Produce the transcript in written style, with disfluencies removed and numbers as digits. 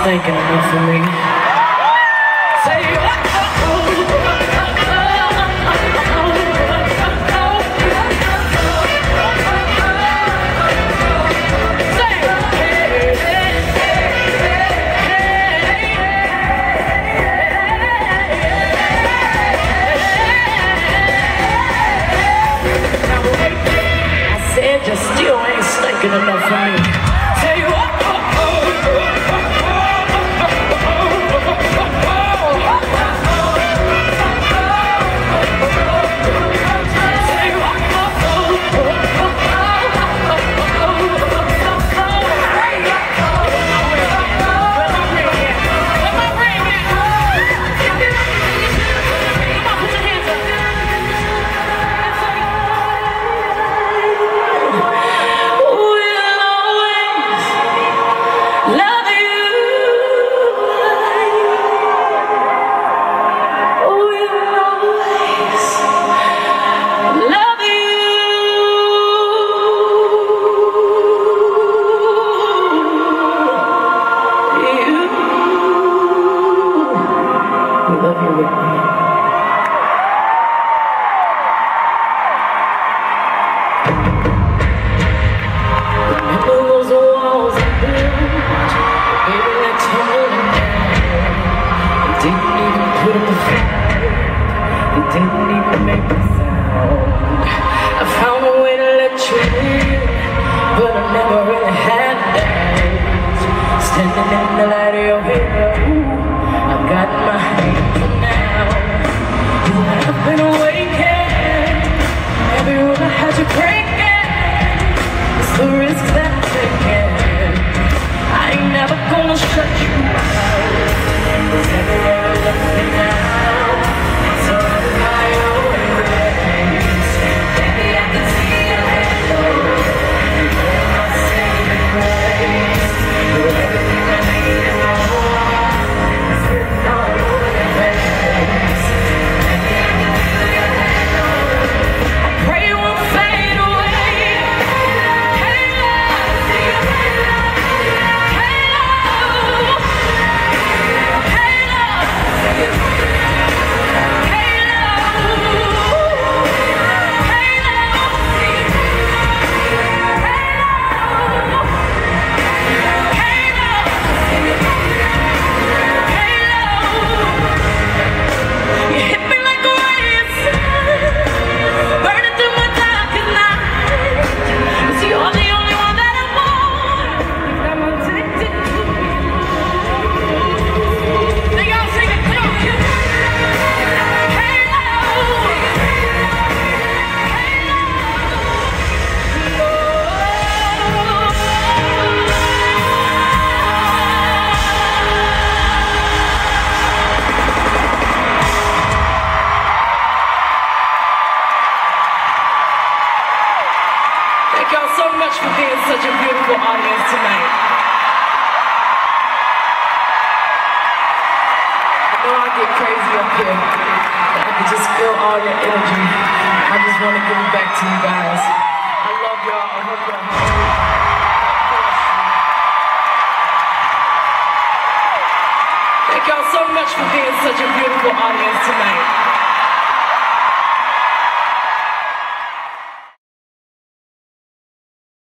stinking enough for me. Say just still ain't stinking enough for me. Tell you what. Love you with me. Remember those walls I built, baby, that tumbling down. You didn't even put up a fight, you didn't even make a sound. I found a way to let you in, but I never really had that. Standing in the light of your halo, I got my angel now. You have been awakened. Every room I had you breaking. It's the risk that I'm taking. I ain't never gonna shut you out. Cause everywhere I look me now, it's all my own grace. Baby, I can see your halo. You're my saving grace. You're everything I need and more. Thank y'all so much for being such a beautiful audience tonight. I know I get crazy up here, but I can just feel all your energy. I just want to give it back to you guys. I love y'all. I hope y'all have Thank y'all so much for being such a beautiful audience tonight.